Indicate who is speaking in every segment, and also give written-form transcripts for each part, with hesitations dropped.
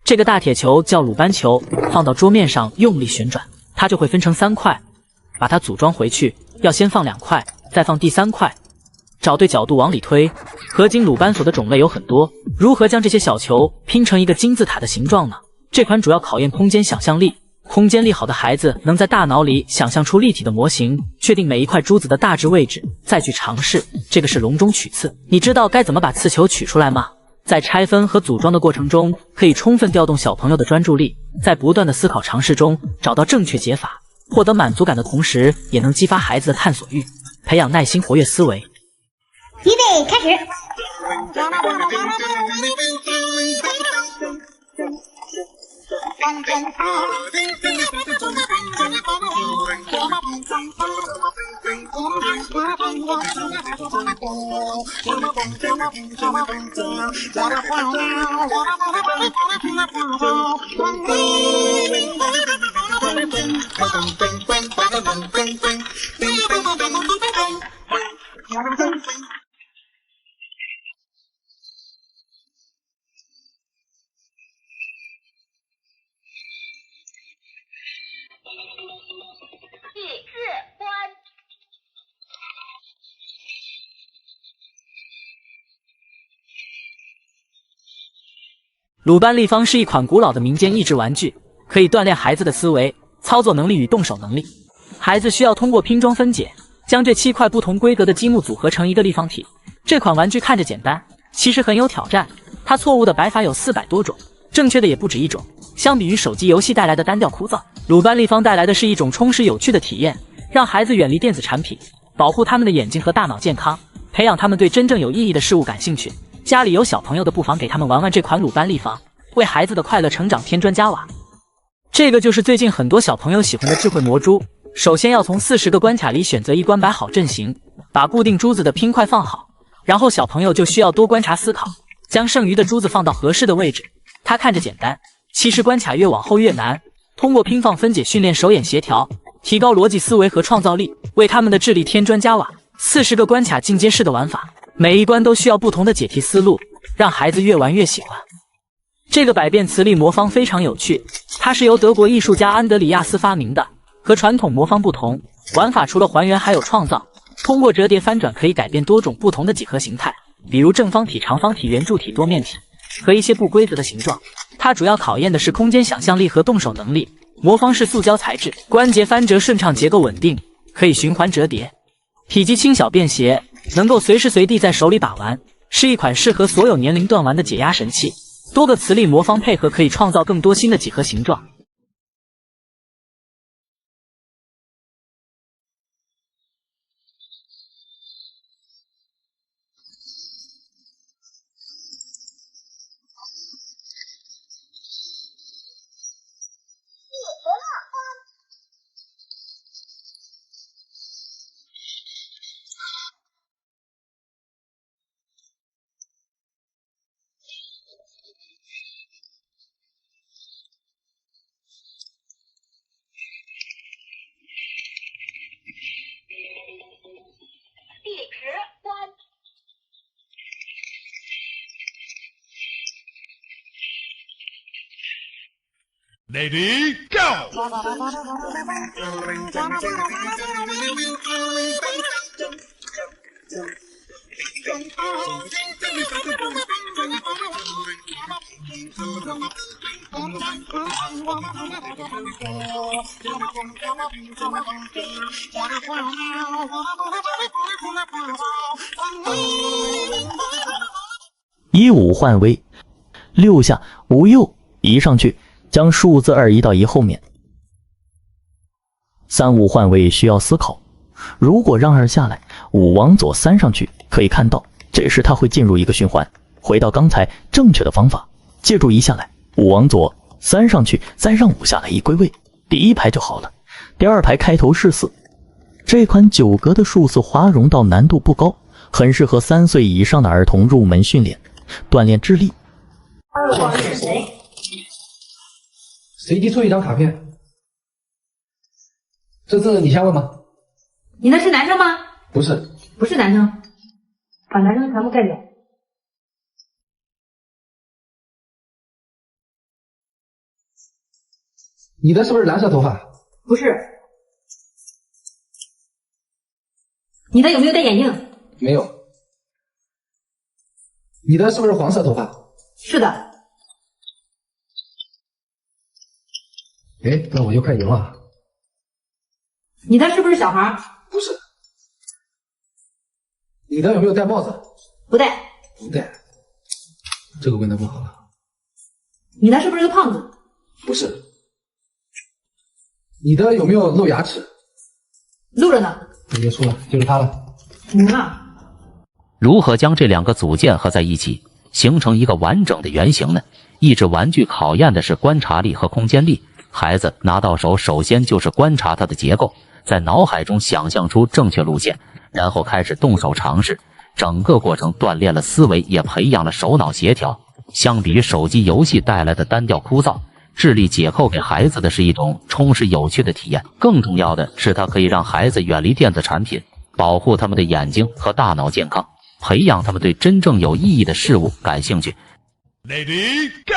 Speaker 1: 这个大铁球叫鲁班球，放到桌面上用力旋转，它就会分成3块，把它组装回去。要先放2块，再放第3块，找对角度往里推。合金鲁班锁的种类有很多，如何将这些小球拼成一个金字塔的形状呢？这款主要考验空间想象力。空间力好的孩子能在大脑里想象出立体的模型，确定每一块珠子的大致位置，再去尝试。这个是笼中取刺。你知道该怎么把刺球取出来吗？在拆分和组装的过程中，可以充分调动小朋友的专注力，在不断的思考尝试中找到正确解法，获得满足感的同时，也能激发孩子的探索欲，培养耐心活跃思维。
Speaker 2: 预备，开始。
Speaker 1: 鲁班立方是一款古老的民间益智玩具，可以锻炼孩子的思维、操作能力与动手能力。孩子需要通过拼装分解，将这7块不同规格的积木组合成一个立方体。这款玩具看着简单，其实很有挑战。它错误的摆法有400多种，正确的也不止1种。相比于手机游戏带来的单调枯燥，鲁班立方带来的是一种充实有趣的体验，让孩子远离电子产品，保护他们的眼睛和大脑健康，培养他们对真正有意义的事物感兴趣。家里有小朋友的，不妨给他们玩玩这款鲁班立方，为孩子的快乐成长添砖加瓦。这个就是最近很多小朋友喜欢的智慧魔珠。首先要从40个关卡里选择一关，摆好阵型，把固定珠子的拼块放好，然后小朋友就需要多观察思考，将剩余的珠子放到合适的位置。它看着简单，其实关卡越往后越难。通过拼放分解训练手眼协调，提高逻辑思维和创造力，为他们的智力添砖加瓦。40个关卡进阶式的玩法，每一关都需要不同的解题思路，让孩子越玩越喜欢。这个百变磁力魔方非常有趣，它是由德国艺术家安德里亚斯发明的。和传统魔方不同，玩法除了还原还有创造。通过折叠翻转可以改变多种不同的几何形态，比如正方体、长方体、圆柱体、多面体和一些不规则的形状。它主要考验的是空间想象力和动手能力。魔方是塑胶材质，关节翻折顺畅，结构稳定，可以循环折叠。体积轻小便携，能够随时随地在手里把玩，是一款适合所有年龄段玩的解压神器。多个磁力魔方配合，可以创造更多新的几何形状。
Speaker 3: Lady, go!
Speaker 4: 以5换位，6下5右移上去，将数字2移到1后面。3、5换位需要思考，如果让2下来，5往左3上去，可以看到这时它会进入一个循环，回到刚才正确的方法。借助1下来，5往左3上去，再让5下来1归位，第1排就好了。第2排开头是4。这款9格的数字华容道难度不高，很适合3岁以上的儿童入门训练，锻炼智力。
Speaker 5: 2号是谁？随机出一张卡片。这次你先问吗？
Speaker 2: 你那是男生吗？
Speaker 5: 不是。
Speaker 2: 不是男生，把男生全部盖掉。
Speaker 5: 你的是不是蓝色头发？
Speaker 2: 不是。你的有没有戴眼镜？
Speaker 5: 没有。你的是不是黄色头发？
Speaker 2: 是的。
Speaker 5: 哎，那我就快赢了。
Speaker 2: 你的是不是小孩？
Speaker 5: 不是。你的有没有戴帽子？
Speaker 2: 不戴。
Speaker 5: 不戴。这个问的不好了。
Speaker 2: 你的是不是个胖子？
Speaker 5: 不是。你的有没有露牙齿？
Speaker 2: 露着呢。
Speaker 5: 你别说了，就是他了。
Speaker 2: 赢了。
Speaker 6: 如何将这两个组件合在一起，形成一个完整的原型呢？益智玩具考验的是观察力和空间力。孩子拿到手，首先就是观察它的结构，在脑海中想象出正确路线，然后开始动手尝试。整个过程锻炼了思维，也培养了手脑协调。相比于手机游戏带来的单调枯燥，智力解扣给孩子的是一种充实有趣的体验。更重要的是，它可以让孩子远离电子产品，保护他们的眼睛和大脑健康，培养他们对真正有意义的事物感兴趣。
Speaker 3: Lady Go！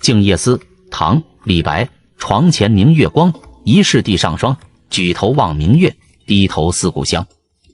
Speaker 6: 静夜思，唐·李白。床前明月光，疑是地上霜。举头望明月，低头思故乡。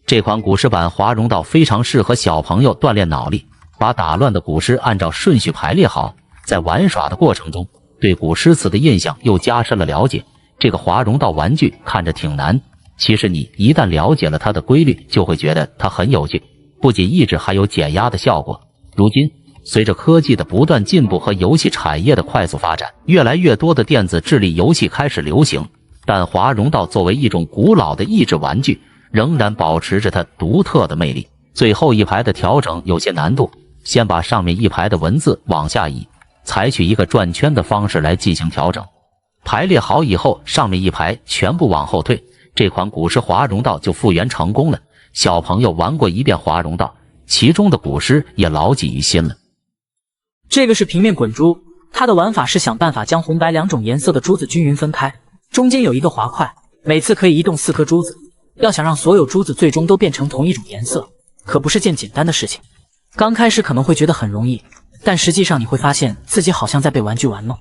Speaker 6: 这款古诗版华容道非常适合小朋友锻炼脑力，把打乱的古诗按照顺序排列好，在玩耍的过程中，对古诗词的印象又加深了了解。这个华容道玩具看着挺难，其实你一旦了解了它的规律，就会觉得它很有趣，不仅益智，还有减压的效果。如今随着科技的不断进步和游戏产业的快速发展，越来越多的电子智力游戏开始流行，但华容道作为一种古老的益智玩具，仍然保持着它独特的魅力。最后一排的调整有些难度，先把上面一排的文字往下移，采取一个转圈的方式来进行调整。排列好以后，上面一排全部往后退，这款古诗华容道就复原成功了。小朋友玩过一遍华容道，其中的古诗也牢记于心了。
Speaker 1: 这个是平面滚珠，它的玩法是想办法将红白两种颜色的珠子均匀分开，中间有一个滑块，每次可以移动4颗珠子。要想让所有珠子最终都变成同一种颜色，可不是件简单的事情。刚开始可能会觉得很容易，但实际上你会发现自己好像在被玩具玩弄。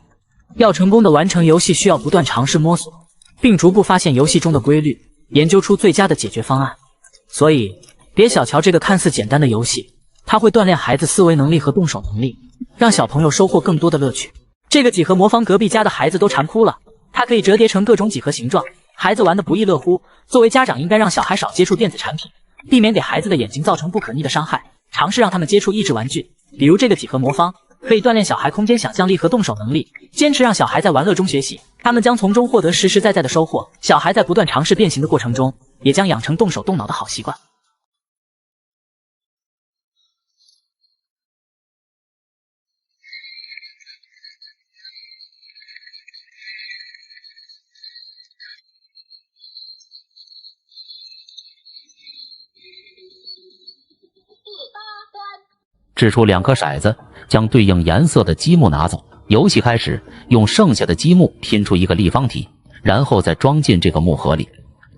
Speaker 1: 要成功的完成游戏，需要不断尝试摸索，并逐步发现游戏中的规律，研究出最佳的解决方案。所以别小瞧这个看似简单的游戏，它会锻炼孩子思维能力和动手能力，让小朋友收获更多的乐趣。这个几何魔方隔壁家的孩子都馋哭了，它可以折叠成各种几何形状，孩子玩得不亦乐乎。作为家长，应该让小孩少接触电子产品，避免给孩子的眼睛造成不可逆的伤害，尝试让他们接触益智玩具，比如这个几何魔方，可以锻炼小孩空间想象力和动手能力。坚持让小孩在玩乐中学习，他们将从中获得实实在在的收获。小孩在不断尝试变形的过程中，也将养成动手动脑的好习惯。
Speaker 6: 掷出2颗骰子，将对应颜色的积木拿走。游戏开始，用剩下的积木拼出一个立方体，然后再装进这个木盒里。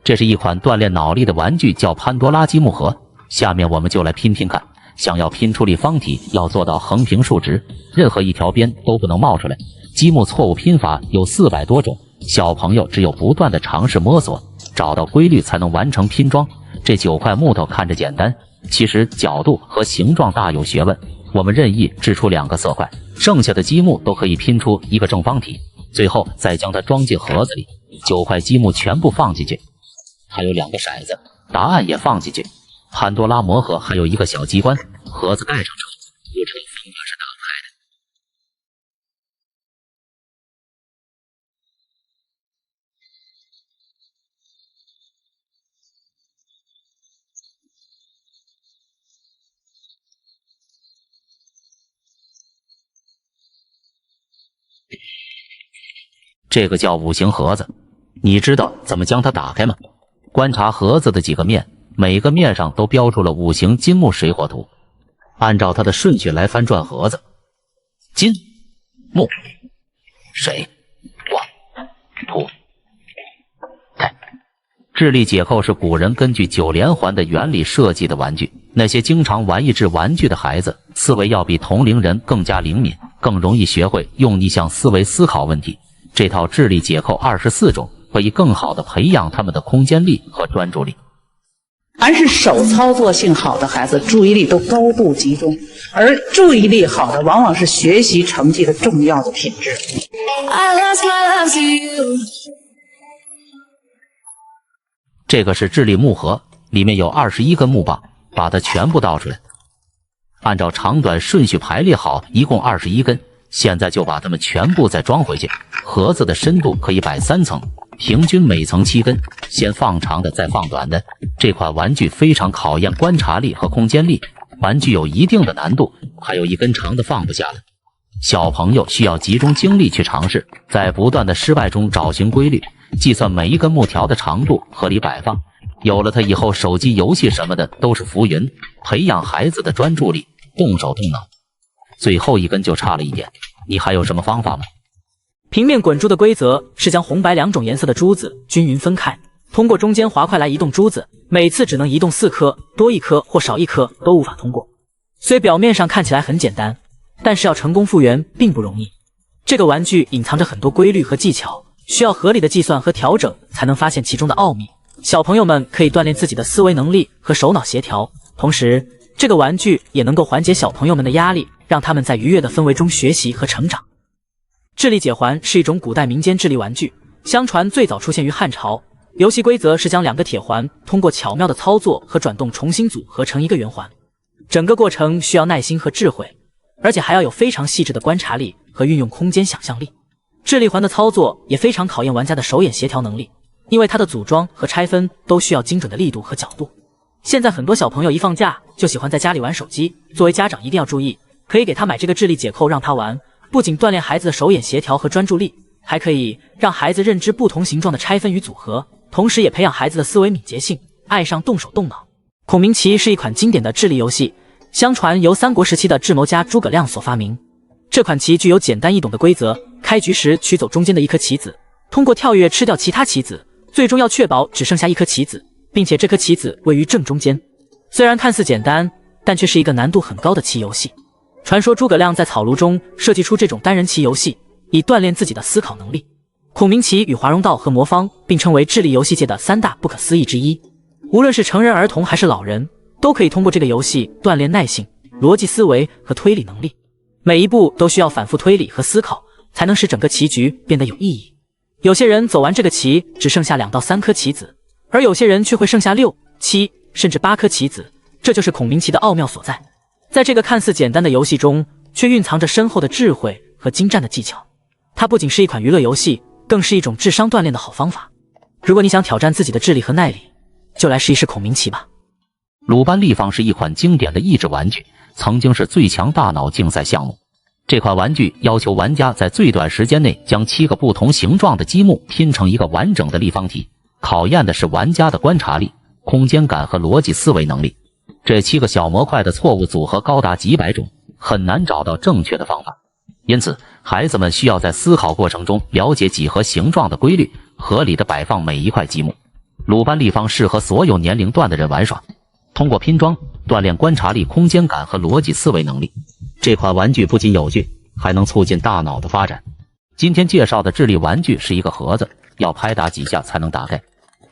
Speaker 6: 这是一款锻炼脑力的玩具，叫潘多拉积木盒。下面我们就来拼拼看。想要拼出立方体，要做到横平竖直，任何一条边都不能冒出来。积木错误拼法有400多种，小朋友只有不断的尝试摸索，找到规律才能完成拼装。这9块木头看着简单，其实角度和形状大有学问。我们任意掷出2个色块，剩下的积木都可以拼出一个正方体。最后再将它装进盒子里，9块积木全部放进去，还有2个骰子，答案也放进去。潘多拉魔盒还有一个小机关，盒子盖上之后，不知道方法是打不开的。这个叫5行盒子，你知道怎么将它打开吗？观察盒子的几个面，每个面上都标注了5行金木水火土，按照它的顺序来翻转盒子。金、木、水、火、土。智力解扣是古人根据9连环的原理设计的玩具。那些经常玩益智玩具的孩子，思维要比同龄人更加灵敏，更容易学会用逆向思维思考问题。这套智力解扣24种，可以更好地培养他们的空间力和专注力。
Speaker 7: 凡是手操作性好的孩子，注意力都高度集中，而注意力好的往往是学习成绩的重要的品质。
Speaker 6: 这个是智力木盒，里面有21根木棒，把它全部倒出来，按照长短顺序排列好，一共21根。现在就把它们全部再装回去。盒子的深度可以摆3层，平均每层7根，先放长的，再放短的。这款玩具非常考验观察力和空间力，玩具有一定的难度，还有一根长的放不下了。小朋友需要集中精力去尝试，在不断的失败中找寻规律，计算每一根木条的长度，合理摆放。有了它以后，手机游戏什么的都是浮云，培养孩子的专注力，动手动脑。最后一根就差了一点，你还有什么方法吗？
Speaker 1: 平面滚珠的规则是将红白2种颜色的珠子均匀分开，通过中间滑块来移动珠子，每次只能移动4颗，多1颗或少1颗都无法通过。虽表面上看起来很简单，但是要成功复原并不容易。这个玩具隐藏着很多规律和技巧，需要合理的计算和调整才能发现其中的奥秘。小朋友们可以锻炼自己的思维能力和手脑协调，同时这个玩具也能够缓解小朋友们的压力，让他们在愉悦的氛围中学习和成长。智力解环是一种古代民间智力玩具，相传最早出现于汉朝。游戏规则是将2个铁环通过巧妙的操作和转动重新组合成一个圆环，整个过程需要耐心和智慧，而且还要有非常细致的观察力和运用空间想象力。智力环的操作也非常考验玩家的手眼协调能力，因为它的组装和拆分都需要精准的力度和角度。现在很多小朋友一放假就喜欢在家里玩手机，作为家长一定要注意，可以给他买这个智力解扣让他玩，不仅锻炼孩子的手眼协调和专注力，还可以让孩子认知不同形状的拆分与组合，同时也培养孩子的思维敏捷性，爱上动手动脑。孔明棋是一款经典的智力游戏，相传由3国时期的智谋家诸葛亮所发明。这款棋具有简单易懂的规则，开局时取走中间的1颗棋子，通过跳跃吃掉其他棋子，最终要确保只剩下1颗棋子，并且这颗棋子位于正中间。虽然看似简单，但却是一个难度很高的棋游戏。传说诸葛亮在草庐中设计出这种单人棋游戏，以锻炼自己的思考能力。孔明棋与华容道和魔方并称为智力游戏界的3大不可思议之一。无论是成人、儿童还是老人，都可以通过这个游戏锻炼耐性、逻辑思维和推理能力。每一步都需要反复推理和思考，才能使整个棋局变得有意义。有些人走完这个棋只剩下2到3颗棋子，而有些人却会剩下6、7甚至8颗棋子，这就是孔明棋的奥妙所在。在这个看似简单的游戏中，却蕴藏着深厚的智慧和精湛的技巧。它不仅是一款娱乐游戏，更是一种智商锻炼的好方法。如果你想挑战自己的智力和耐力，就来试一试孔明棋吧。
Speaker 6: 鲁班立方是一款经典的益智玩具，曾经是最强大脑竞赛项目。这款玩具要求玩家在最短时间内将7个不同形状的积木拼成一个完整的立方体，考验的是玩家的观察力、空间感和逻辑思维能力。这7个小模块的错误组合高达几百种，很难找到正确的方法。因此，孩子们需要在思考过程中了解几何形状的规律，合理的摆放每一块积木。鲁班立方适合所有年龄段的人玩耍，通过拼装锻炼观察力、空间感和逻辑思维能力。这款玩具不仅有趣，还能促进大脑的发展。今天介绍的智力玩具是一个盒子，要拍打几下才能打开。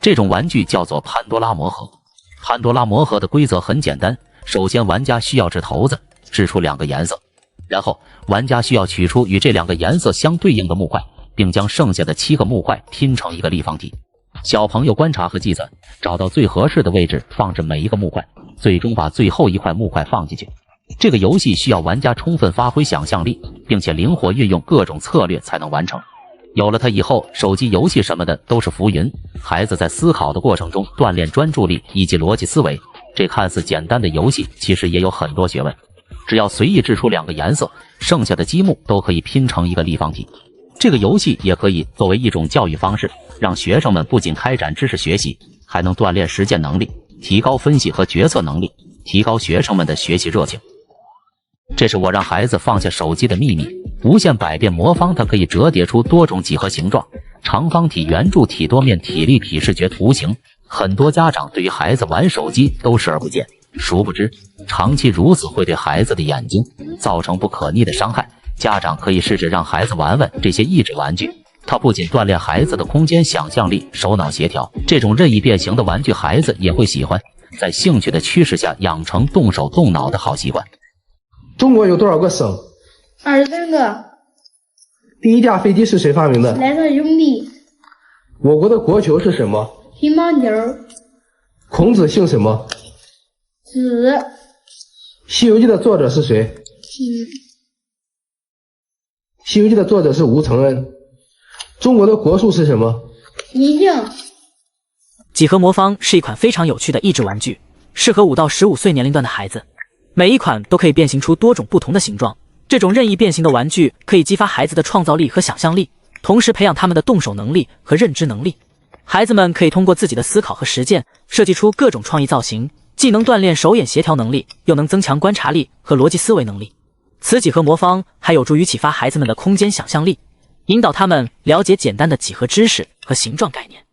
Speaker 6: 这种玩具叫做潘多拉魔盒。潘多拉魔盒的规则很简单，首先玩家需要掷骰子，掷出2个颜色，然后玩家需要取出与这2个颜色相对应的木块，并将剩下的7个木块拼成一个立方体。小朋友观察和计算，找到最合适的位置放置每一个木块，最终把最后一块木块放进去。这个游戏需要玩家充分发挥想象力，并且灵活运用各种策略才能完成。有了它以后，手机游戏什么的都是浮云，孩子在思考的过程中锻炼专注力以及逻辑思维。这看似简单的游戏，其实也有很多学问。只要随意掷出2个颜色，剩下的积木都可以拼成一个立方体。这个游戏也可以作为一种教育方式，让学生们不仅开展知识学习，还能锻炼实践能力，提高分析和决策能力，提高学生们的学习热情。这是我让孩子放下手机的秘密。无限百变魔方，它可以折叠出多种几何形状、长方体、圆柱体、多面体、立体视觉图形。很多家长对于孩子玩手机都视而不见，殊不知长期如此会对孩子的眼睛造成不可逆的伤害。家长可以试着让孩子玩玩这些益智玩具，它不仅锻炼孩子的空间想象力、手脑协调，这种任意变形的玩具孩子也会喜欢。在兴趣的驱使下，养成动手动脑的好习惯。
Speaker 5: 中国有多少个省
Speaker 8: 23个。
Speaker 5: 第一架飞机是谁发明的？
Speaker 8: 莱特兄弟。
Speaker 5: 我国的国球是什么？
Speaker 8: 乒乓球。
Speaker 5: 孔子姓什么？
Speaker 8: 子。
Speaker 5: 西游记的作者是谁？西游记的作者是吴承恩。中国的国术是什么？
Speaker 8: 银杏。
Speaker 1: 几何魔方是一款非常有趣的益智玩具，适合5到15岁年龄段的孩子。每一款都可以变形出多种不同的形状。这种任意变形的玩具可以激发孩子的创造力和想象力，同时培养他们的动手能力和认知能力。孩子们可以通过自己的思考和实践，设计出各种创意造型，既能锻炼手眼协调能力，又能增强观察力和逻辑思维能力。此几何魔方还有助于启发孩子们的空间想象力，引导他们了解简单的几何知识和形状概念。